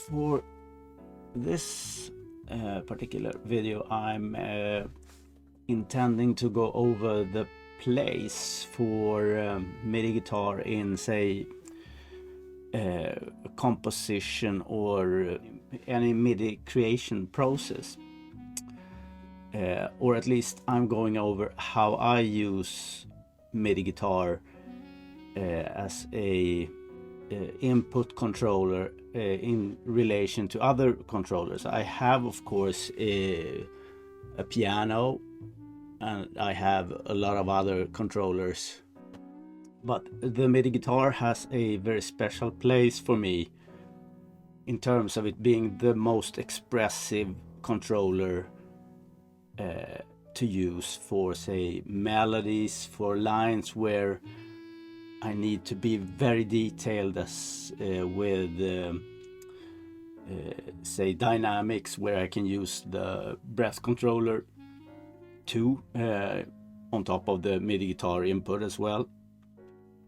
For this particular video, I'm intending to go over the place for MIDI guitar in, say, composition or any MIDI creation process. Or at least I'm going over how I use MIDI guitar as a input controller in relation to other controllers. I have, of course, a piano, and I have a lot of other controllers, but the MIDI guitar has a very special place for me in terms of it being the most expressive controller to use for, say, melodies, for lines where I need to be very detailed, as with say dynamics, where I can use the breath controller too on top of the MIDI guitar input as well.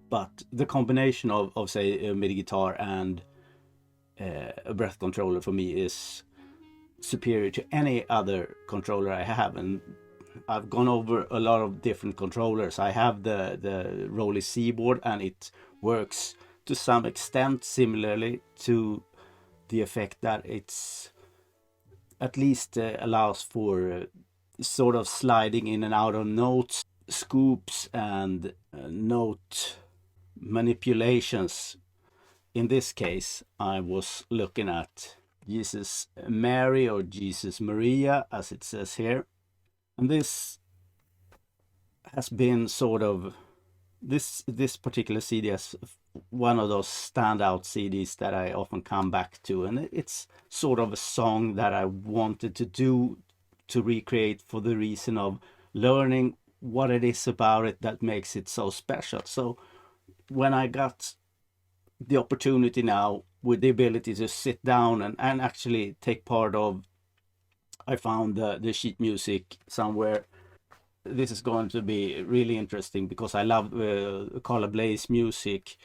But the combination of say a MIDI guitar and a breath controller for me is superior to any other controller I have. And I've gone over a lot of different controllers. I have the Rolly C-board, and it works to some extent similarly, to the effect that it's at least allows for sort of sliding in and out of notes, scoops, and note manipulations. In this case, I was looking at Jesus Mary, or Jesus Maria as it says here. And this has been sort of, this particular CD is one of those standout CDs that I often come back to, and it's sort of a song that I wanted to recreate for the reason of learning what it is about it that makes it so special. So when I got the opportunity now, with the ability to sit down and actually take part of, I found the sheet music somewhere. This is going to be really interesting because I love Carla Bley's music,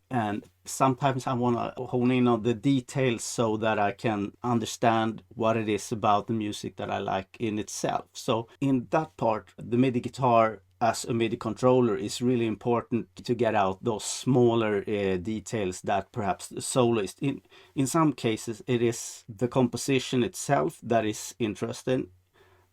and sometimes I want to hone in on the details so that I can understand what it is about the music that I like in itself. So in that part, the MIDI guitar as a MIDI controller is really important to get out those smaller details that perhaps the soloist, in some cases it is the composition itself that is interesting,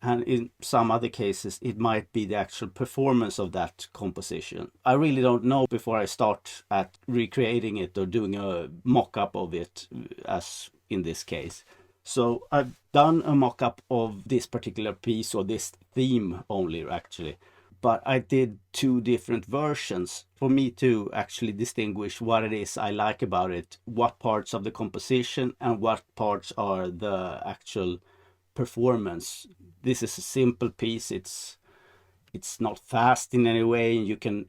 and in some other cases it might be the actual performance of that composition. I really don't know before I start at recreating it or doing a mock-up of it, as in this case. So I've done a mock-up of this particular piece, or this theme only actually, but I did two different versions for me to actually distinguish what it is I like about it, what parts of the composition and what parts are the actual performance. This is a simple piece. It's not fast in any way. You can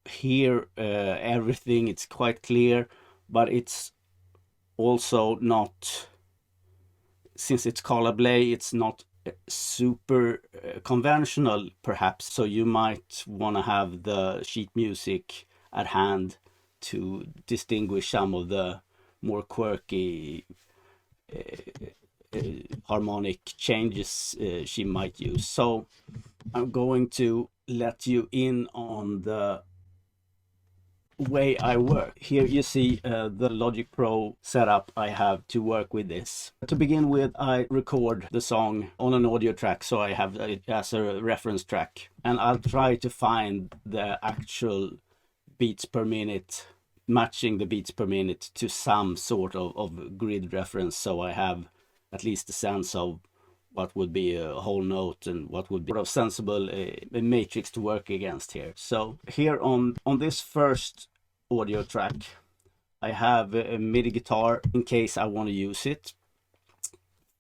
hear everything. It's quite clear, but it's also not, since it's Carla Bley, it's not super conventional perhaps, so you might want to have the sheet music at hand to distinguish some of the more quirky harmonic changes she might use. So I'm going to let you in on the way I work. Here you see the Logic Pro setup I have to work with this. To begin with, I record the song on an audio track, so I have it as a reference track, and I'll try to find the actual beats per minute, matching the beats per minute to some sort of grid reference, so I have at least a sense of what would be a whole note and what would be sort of sensible a matrix to work against here. So here on this first audio track, I have a MIDI guitar in case I want to use it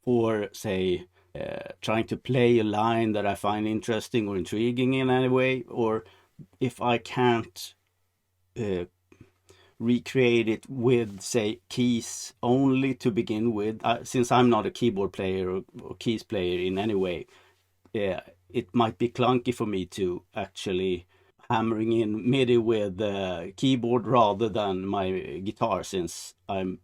for, say, trying to play a line that I find interesting or intriguing in any way, or if I can't recreate it with, say, keys only to begin with, since I'm not a keyboard player or keys player in any way, it might be clunky for me to actually hammering in MIDI with the keyboard rather than my guitar, since I'm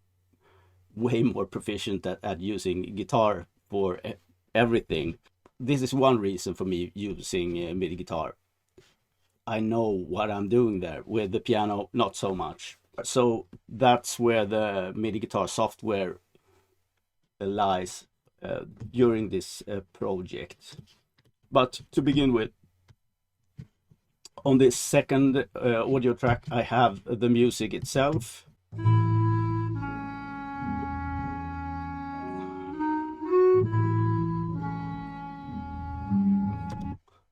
way more proficient at using guitar for everything. This is one reason for me using MIDI guitar. I know what I'm doing there. With the piano, not so much. So that's where the MIDI guitar software lies during this project. But to begin with, on this second audio track, I have the music itself.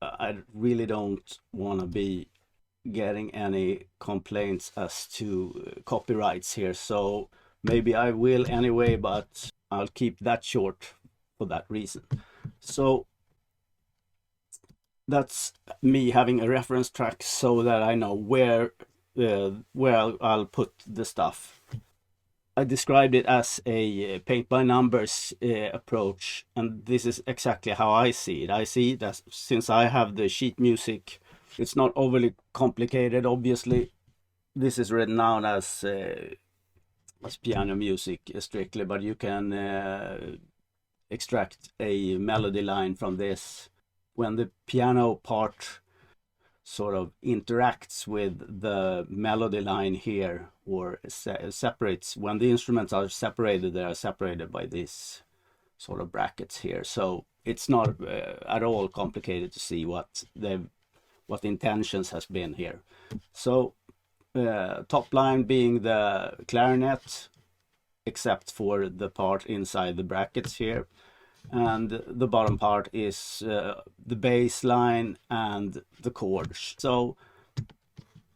I really don't want to be getting any complaints as to copyrights here, so maybe I will anyway, but I'll keep that short for that reason. So that's me having a reference track so that I know where I'll put the stuff. I described it as a paint by numbers approach, and this is exactly how I see it. I see it as, since I have the sheet music, it's not overly complicated, obviously. This is written down as piano music strictly, but you can extract a melody line from this. When the piano part sort of interacts with the melody line here, or separates, when the instruments are separated, they are separated by these sort of brackets here. So it's not at all complicated to see what the intentions has been here. So top line being the clarinet, except for the part inside the brackets here, and the bottom part is the bass line and the chords. So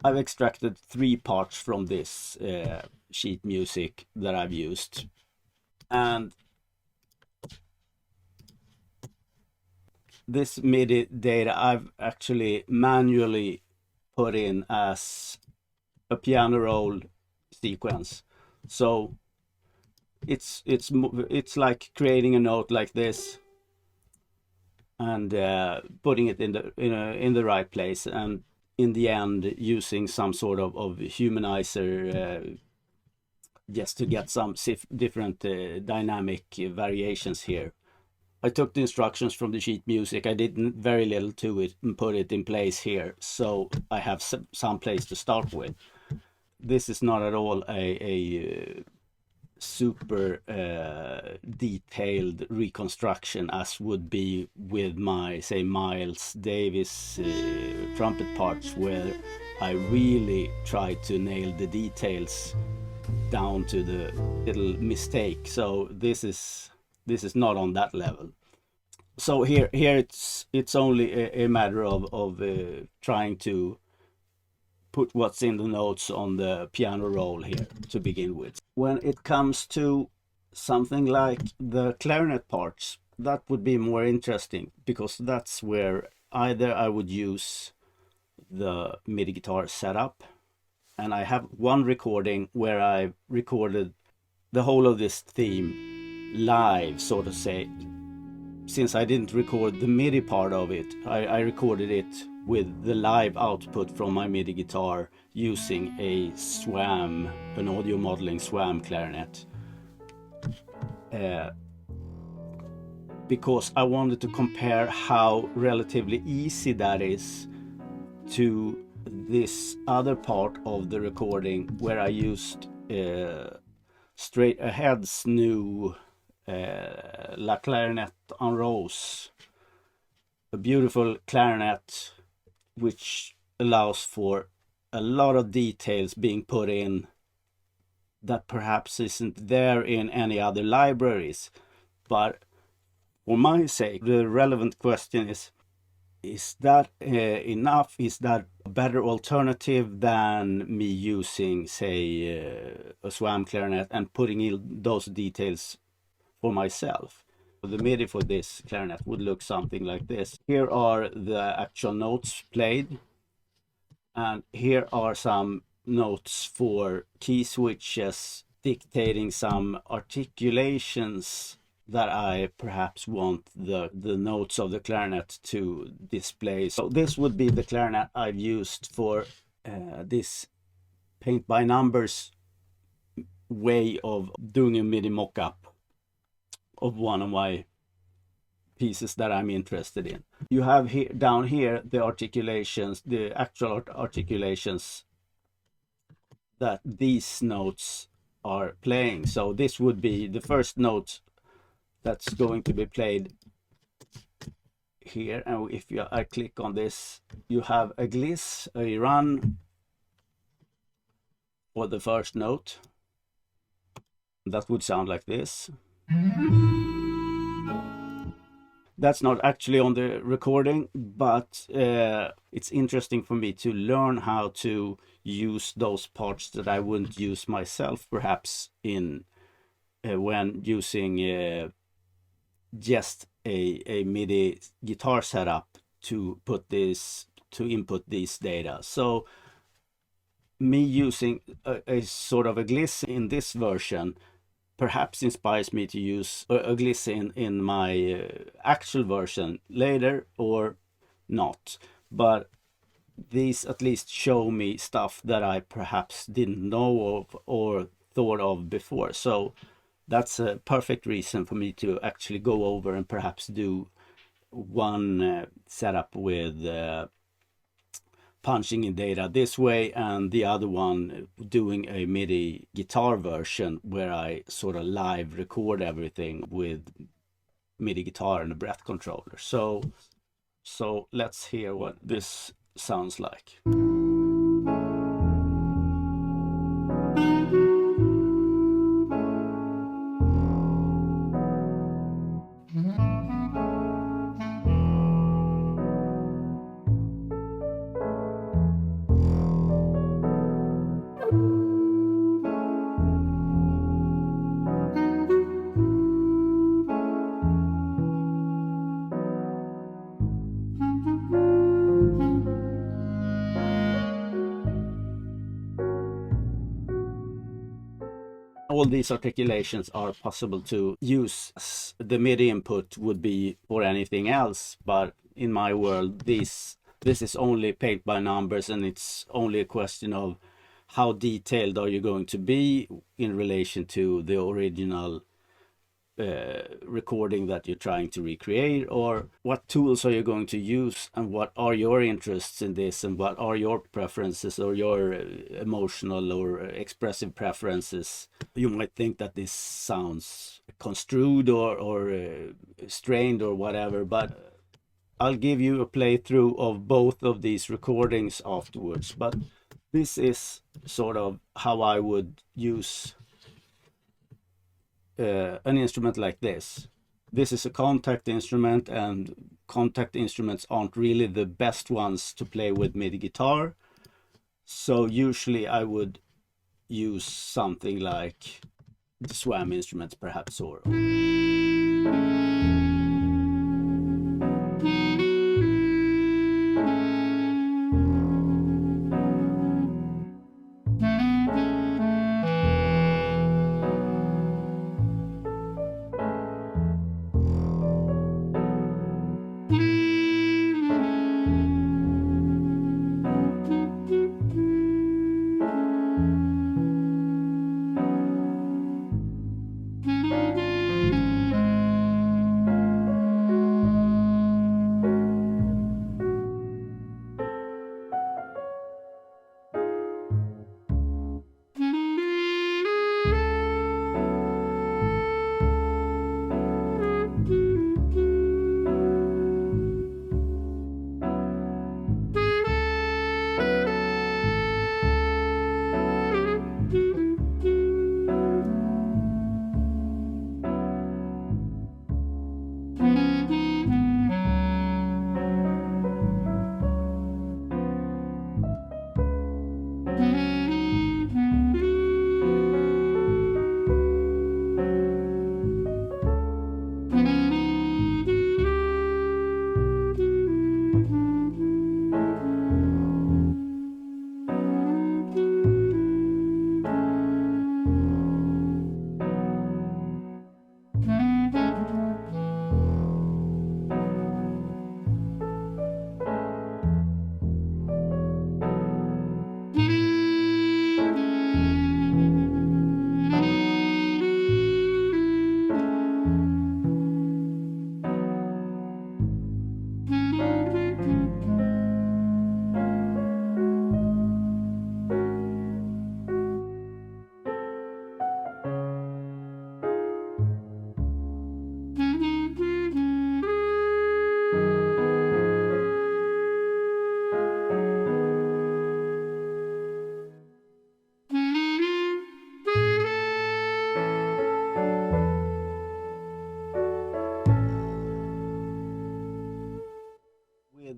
I've extracted 3 parts from this sheet music that I've used, and this MIDI data I've actually manually put in as a piano roll sequence. So it's like creating a note like this and putting it in the right place, and in the end using some sort of humanizer just to get some different dynamic variations here. I took the instructions from the sheet music. I did very little to it and put it in place here, so I have some place to start with. This is not at all a super detailed reconstruction as would be with my, say, Miles Davis trumpet parts, where I really try to nail the details down to the little mistake. So this is not on that level. So here it's only a matter of trying to put what's in the notes on the piano roll here to begin with. When it comes to something like the clarinet parts, that would be more interesting, because that's where either I would use the MIDI guitar setup, and I have one recording where I recorded the whole of this theme live, so to say. Since I didn't record the MIDI part of it, I recorded it with the live output from my MIDI guitar using a SWAM, an audio modeling SWAM clarinet. Because I wanted to compare how relatively easy that is to this other part of the recording where I used Straight Ahead's new La Clarinette en Rose, a beautiful clarinet which allows for a lot of details being put in that perhaps isn't there in any other libraries. But for my sake, the relevant question is that enough? Is that a better alternative than me using, say, a SWAM clarinet and putting in those details for myself? The MIDI for this clarinet would look something like this. Here are the actual notes played, and here are some notes for key switches dictating some articulations that I perhaps want the notes of the clarinet to display. So this would be the clarinet I've used for this paint by numbers way of doing a MIDI mock-up of one of my pieces that I'm interested in. You have here, down here, the articulations, the actual articulations that these notes are playing. So this would be the first note that's going to be played here. And if I click on this, you have a gliss, a run for the first note. That would sound like this. That's not actually on the recording, but it's interesting for me to learn how to use those parts that I wouldn't use myself, perhaps in when using just a MIDI guitar setup to input these data. So me using a sort of a gliss in this version perhaps inspires me to use a gliss in my actual version later, or not. But these at least show me stuff that I perhaps didn't know of or thought of before. So that's a perfect reason for me to actually go over and perhaps do one setup with punching in data this way, and the other one doing a MIDI guitar version where I sort of live record everything with MIDI guitar and a breath controller. So let's hear what this sounds like. All these articulations are possible to use. The MIDI input would be for anything else, but in my world this is only paint by numbers, and it's only a question of how detailed are you going to be in relation to the original recording that you're trying to recreate, or what tools are you going to use, and what are your interests in this, and what are your preferences or your emotional or expressive preferences. You might think that this sounds construed or strained or whatever, but I'll give you a playthrough of both of these recordings afterwards. But this is sort of how I would use an instrument like this. This is a contact instrument, and contact instruments aren't really the best ones to play with MIDI guitar. So usually I would use something like the SWAM instruments, perhaps, or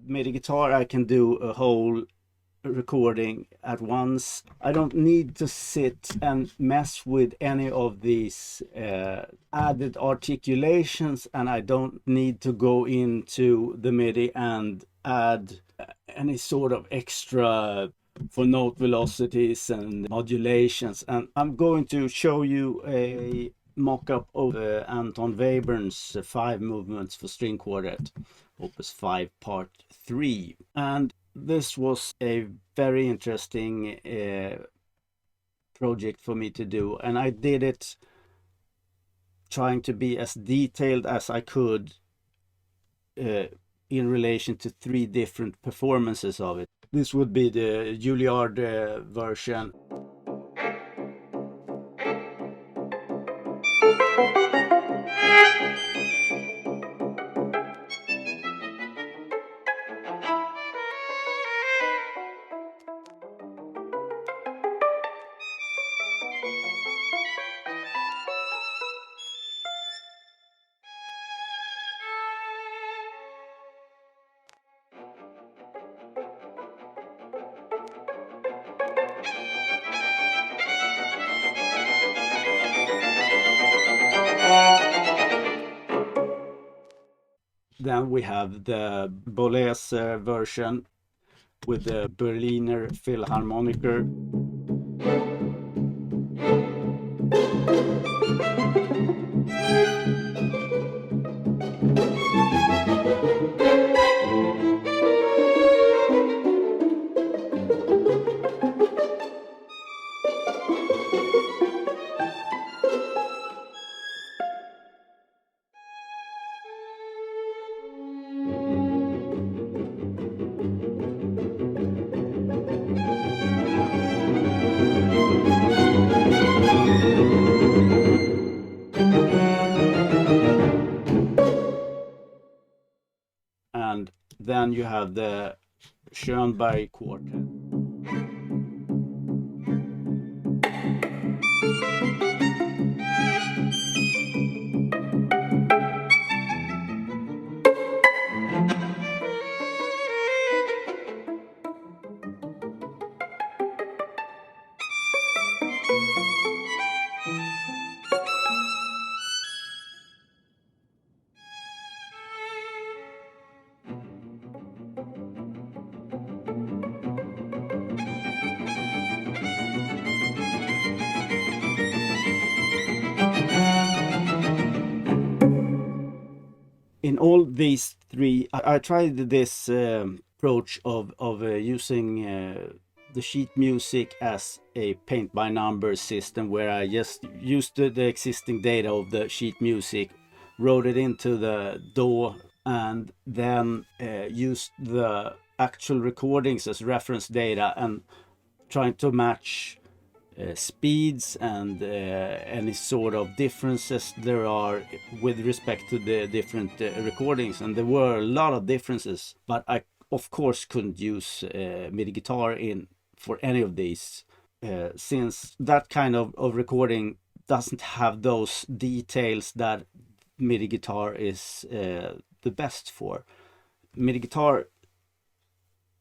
MIDI guitar, I can do a whole recording at once. I don't need to sit and mess with any of these added articulations, and I don't need to go into the MIDI and add any sort of extra for note velocities and modulations. And I'm going to show you a mock-up of Anton Webern's 5 movements for string quartet, opus 5 part 3. And this was a very interesting project for me to do, and I did it trying to be as detailed as I could in relation to 3 different performances of it. This would be the Juilliard version. Then we have the Boulez version with the Berliner philharmoniker. And then you have the Shoenberg Qtet. In all these 3, I tried this approach of using the sheet music as a paint by numbers system, where I just used the existing data of the sheet music, wrote it into the DAW, and then used the actual recordings as reference data and trying to match speeds and any sort of differences there are with respect to the different recordings. And there were a lot of differences, but I of course couldn't use MIDI guitar in for any of these since that kind of recording doesn't have those details that MIDI guitar is the best for. MIDI guitar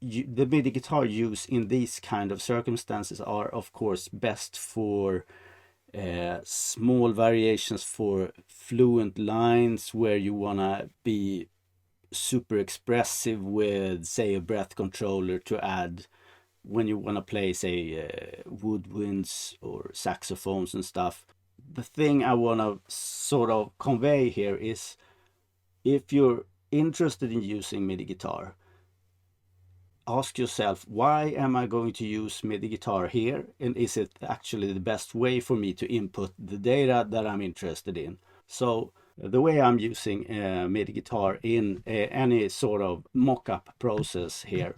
the MIDI guitar use in these kind of circumstances are of course best for small variations, for fluent lines where you wanna be super expressive with, say, a breath controller to add when you wanna play, say, woodwinds or saxophones and stuff. The thing I wanna sort of convey here is, if you're interested in using MIDI guitar, ask yourself, why am I going to use MIDI guitar here? And is it actually the best way for me to input the data that I'm interested in? So the way I'm using MIDI guitar in any sort of mock-up process here,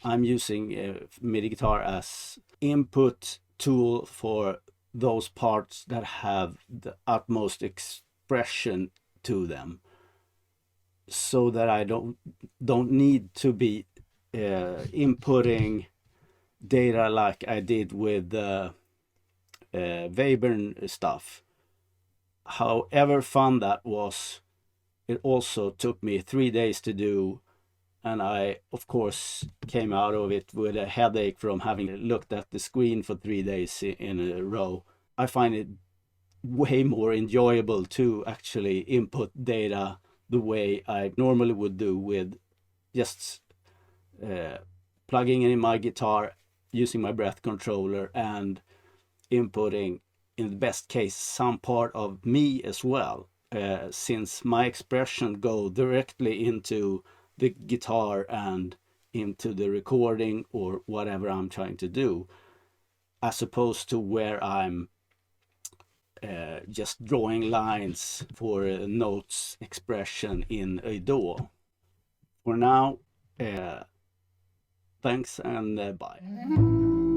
I'm using MIDI guitar as input tool for those parts that have the utmost expression to them, so that I don't need to be inputting data like I did with Webern stuff. However fun that was, it also took me 3 days to do, and I, of course, came out of it with a headache from having looked at the screen for 3 days in a row. I find it way more enjoyable to actually input data the way I normally would do, with just plugging in my guitar, using my breath controller, and inputting, in the best case, some part of me as well, since my expression go directly into the guitar and into the recording or whatever I'm trying to do, as opposed to where I'm just drawing lines for notes expression in a DAW. For now, thanks and bye.